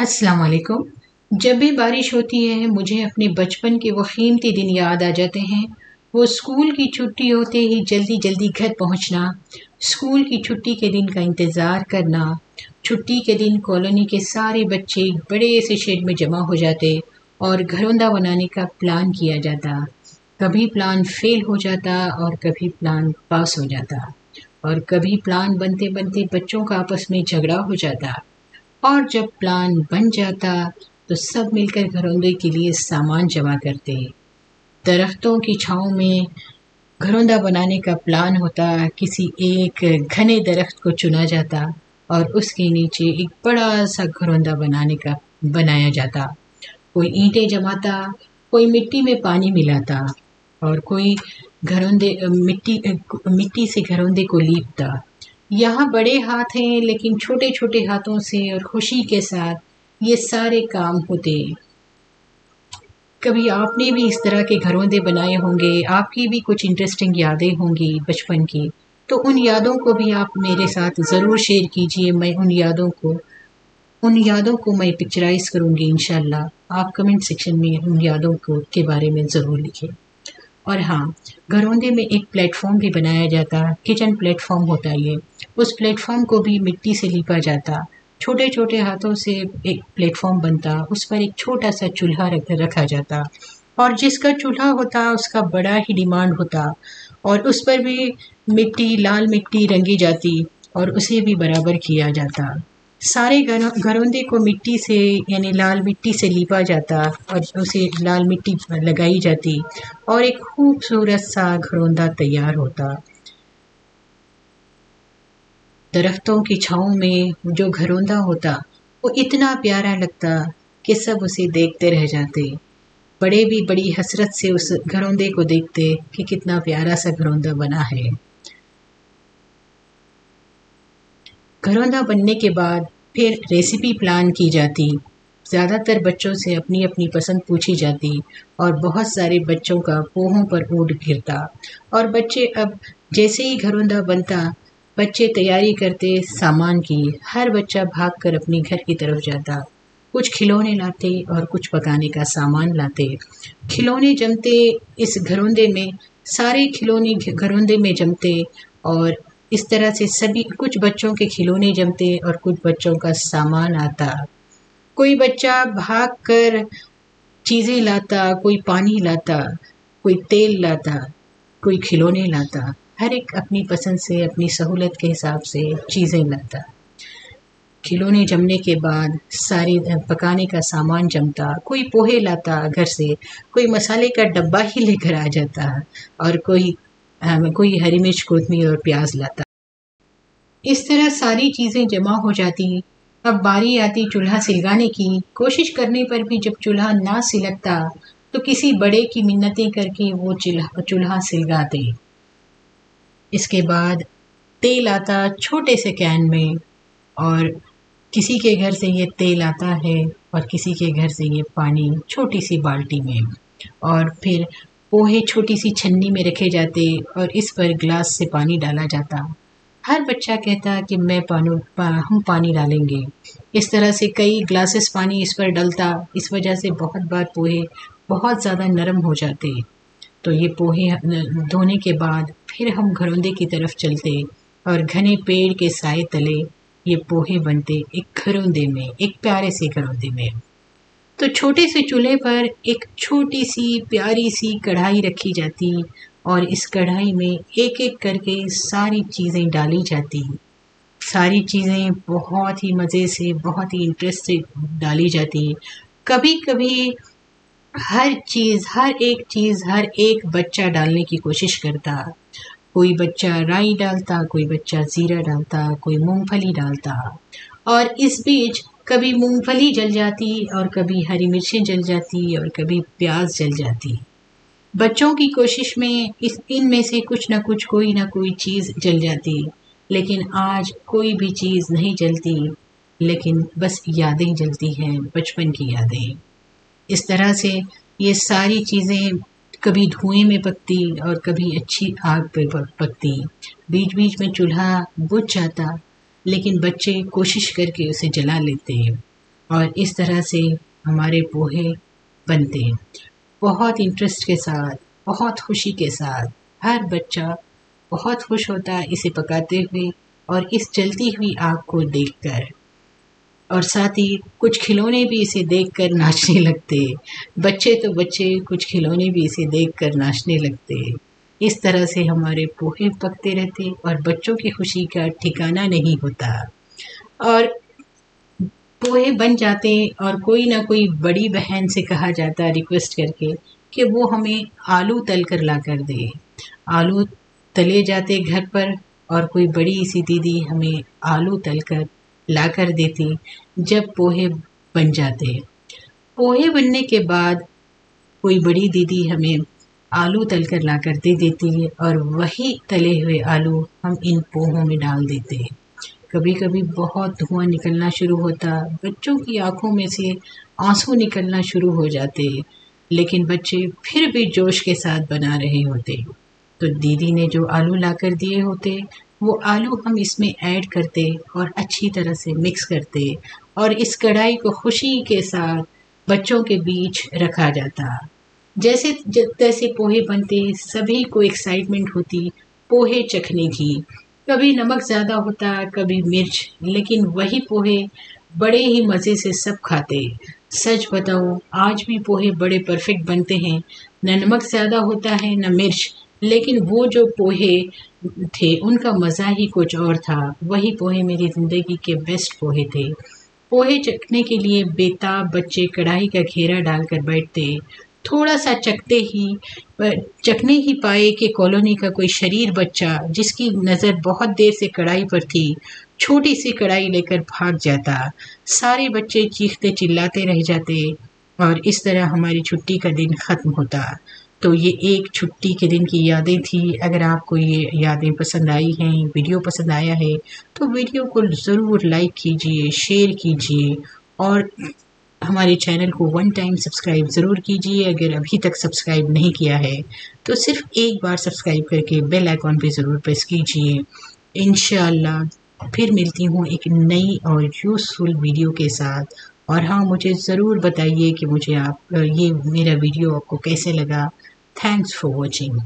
अस्सलाम वालेकुम। जब भी बारिश होती है मुझे अपने बचपन के वो कीमती दिन याद आ जाते हैं। वो स्कूल की छुट्टी होते ही जल्दी जल्दी घर पहुंचना, स्कूल की छुट्टी के दिन का इंतज़ार करना। छुट्टी के दिन कॉलोनी के सारे बच्चे एक बड़े से शेड में जमा हो जाते और घरौंदा बनाने का प्लान किया जाता। कभी प्लान फेल हो जाता और कभी प्लान पास हो जाता, और कभी प्लान बनते बनते बच्चों का आपस में झगड़ा हो जाता। और जब प्लान बन जाता तो सब मिलकर घरौंदे के लिए सामान जमा करते। दरख्तों की छाँव में घरौंदा बनाने का प्लान होता। किसी एक घने दरख्त को चुना जाता और उसके नीचे एक बड़ा सा घरौंदा बनाया जाता। कोई ईंटें जमाता, कोई मिट्टी में पानी मिलाता और कोई मिट्टी से घरौंदे को लीपता। यहाँ बड़े हाथ हैं लेकिन छोटे छोटे हाथों से और खुशी के साथ ये सारे काम होते। कभी आपने भी इस तरह के घरौंदे बनाए होंगे, आपकी भी कुछ इंटरेस्टिंग यादें होंगी बचपन की, तो उन यादों को भी आप मेरे साथ ज़रूर शेयर कीजिए। मैं उन यादों को मैं पिक्चराइज करूँगी इंशाल्लाह। आप कमेंट सेक्शन में उन यादों को के बारे में ज़रूर लिखें। और हाँ, घरौंदे में एक प्लेटफॉर्म भी बनाया जाता, किचन प्लेटफॉर्म होता ये। उस प्लेटफॉर्म को भी मिट्टी से लीपा जाता। छोटे छोटे हाथों से एक प्लेटफॉर्म बनता, उस पर एक छोटा सा चूल्हा रखा जाता और जिसका चूल्हा होता उसका बड़ा ही डिमांड होता। और उस पर भी लाल मिट्टी रंगी जाती और उसे भी बराबर किया जाता। सारे घरौंदे को मिट्टी से यानी लाल मिट्टी से लीपा जाता और उसे लाल मिट्टी लगाई जाती और एक खूबसूरत सा घरौंदा तैयार होता। दरख्तों की छाँव में जो घरौंदा होता वो इतना प्यारा लगता कि सब उसे देखते रह जाते। बड़े भी बड़ी हसरत से उस घरौंदे को देखते कि कितना प्यारा सा घरौंदा बना है। घरौंदा बनने के बाद फिर रेसिपी प्लान की जाती। ज़्यादातर बच्चों से अपनी अपनी पसंद पूछी जाती और बहुत सारे बच्चों का पोहों पर ऊँट गिरता। और बच्चे अब जैसे ही घरौंदा बनता, बच्चे तैयारी करते सामान की। हर बच्चा भाग कर अपने घर की तरफ जाता। कुछ खिलौने लाते और कुछ पकाने का सामान लाते। खिलौने जमते इस घरौंदे में, सारे खिलौने घरौंदे में जमते और इस तरह से सभी कुछ बच्चों के खिलौने जमते और कुछ बच्चों का सामान आता। कोई बच्चा भाग कर चीज़ें लाता, कोई पानी लाता, कोई तेल लाता, कोई खिलौने लाता। हर एक अपनी पसंद से, अपनी सहूलत के हिसाब से चीज़ें लाता। खिलौने जमने के बाद सारी पकाने का सामान जमता। कोई पोहे लाता घर से, कोई मसाले का डब्बा ही लेकर आ जाता और कोई हरी मिर्च, कोतमीर और प्याज लाता। इस तरह सारी चीज़ें जमा हो जाती। अब बारी आती चूल्हा सिलगाने की। कोशिश करने पर भी जब चूल्हा ना सिलकता तो किसी बड़े की मिन्नतें करके वो चूल्हा सिलगाते। इसके बाद तेल आता छोटे से कैन में, और किसी के घर से ये तेल आता है और किसी के घर से ये पानी छोटी सी बाल्टी में। और फिर पोहे छोटी सी छन्नी में रखे जाते और इस पर ग्लास से पानी डाला जाता। हर बच्चा कहता कि हम पानी डालेंगे। इस तरह से कई ग्लासेस पानी इस पर डलता। इस वजह से बहुत बार पोहे बहुत ज़्यादा नरम हो जाते। तो ये पोहे धोने के बाद फिर हम घरौंदे की तरफ चलते और घने पेड़ के साए तले ये पोहे बनते एक घरौंदे में, एक प्यारे से घरौंदे में। तो छोटे से चूल्हे पर एक छोटी सी प्यारी सी कढ़ाई रखी जाती और इस कढ़ाई में एक एक करके सारी चीज़ें डाली जाती। सारी चीज़ें बहुत ही मज़े से, बहुत ही इंटरेस्ट से डाली जाती। कभी कभी हर एक बच्चा डालने की कोशिश करता। कोई बच्चा राई डालता, कोई बच्चा ज़ीरा डालता, कोई मूंगफली डालता। और इस बीच कभी मूंगफली जल जाती और कभी हरी मिर्चें जल जाती और कभी प्याज जल जाती। बच्चों की कोशिश में इनमें से कुछ ना कुछ, कोई ना कोई चीज़ जल जाती। लेकिन आज कोई भी चीज़ नहीं जलती, लेकिन बस यादें जलती हैं, बचपन की यादें। इस तरह से ये सारी चीज़ें कभी धुएं में पकती और कभी अच्छी आग पे पकती। बीच बीच में चूल्हा बुझ जाता, लेकिन बच्चे कोशिश करके उसे जला लेते। اور اس طرح سے ہمارے پوہے بنتے ہیں بہت انٹرسٹ کے ساتھ، بہت خوشی کے ساتھ۔ ہر بچہ بہت خوش ہوتا ہے اسے پکاتے ہوئے اور اس جلتی ہوئی آگ کو دیکھ کر، اور ساتھ ہی کچھ کھلونے بھی اسے دیکھ کر ناچنے لگتے۔ بچے تو بچے، کچھ کھلونے بھی اسے دیکھ کر ناچنے لگتے۔ اس طرح سے ہمارے پوہے پکتے رہتے اور بچوں کی خوشی کا ٹھکانہ نہیں ہوتا۔ اور پوہے بن جاتے اور کوئی نہ کوئی بڑی بہن سے کہا جاتا ریکویسٹ کر کے کہ وہ ہمیں آلو تل کر لا کر دے۔ آلو تلے جاتے گھر پر اور کوئی بڑی سی دیدی ہمیں آلو تل کر لا کر دیتی جب پوہے بن جاتے۔ پوہے بننے کے بعد کوئی بڑی دیدی ہمیں آلو تل کر لا کر دے دیتی ہے اور وہی تلے ہوئے آلو ہم ان پوہوں میں ڈال دیتے۔ کبھی کبھی بہت دھواں نکلنا شروع ہوتا، بچوں کی آنکھوں میں سے آنسو نکلنا شروع ہو جاتے، لیکن بچے پھر بھی جوش کے ساتھ بنا رہے ہوتے۔ تو دیدی نے جو آلو لا کر دیے ہوتے وہ آلو ہم اس میں ایڈ کرتے اور اچھی طرح سے مکس کرتے اور اس کڑھائی کو خوشی کے ساتھ بچوں کے بیچ رکھا جاتا۔ جیسے تیسے پوہے بنتے سبھی کو ایکسائٹمنٹ ہوتی پوہے چکھنے کی۔ کبھی نمک زیادہ ہوتا، کبھی مرچ، لیکن وہی پوہے بڑے ہی مزے سے سب کھاتے۔ سچ بتاؤ آج بھی پوہے بڑے پرفیکٹ بنتے ہیں، نہ نمک زیادہ ہوتا ہے نہ مرچ، لیکن وہ جو پوہے تھے ان کا مزہ ہی کچھ اور تھا۔ وہی پوہے میری زندگی کے بیسٹ پوہے تھے۔ پوہے چکھنے کے لیے بےتاب بچے کڑھائی کا گھیرا ڈال کر بیٹھتے، تھوڑا سا چکھنے ہی پائے کہ کالونی کا کوئی شریر بچہ جس کی نظر بہت دیر سے کڑھائی پر تھی چھوٹی سی کڑھائی لے کر بھاگ جاتا۔ سارے بچے چیختے چلاتے رہ جاتے اور اس طرح ہماری چھٹی کا دن ختم ہوتا۔ تو یہ ایک چھٹی کے دن کی یادیں تھی۔ اگر آپ کو یہ یادیں پسند آئی ہیں، ویڈیو پسند آیا ہے تو ویڈیو کو ضرور لائک کیجئے، شیئر کیجئے اور ہمارے چینل کو 1 ٹائم سبسکرائب ضرور کیجئے۔ اگر ابھی تک سبسکرائب نہیں کیا ہے تو صرف ایک بار سبسکرائب کر کے بیل آئیکن پہ ضرور پریس کیجئے۔ انشاءاللہ پھر ملتی ہوں ایک نئی اور یوزفل ویڈیو کے ساتھ۔ اور ہاں مجھے ضرور بتائیے کہ یہ میرا ویڈیو آپ کو کیسے لگا۔ Thanks for watching.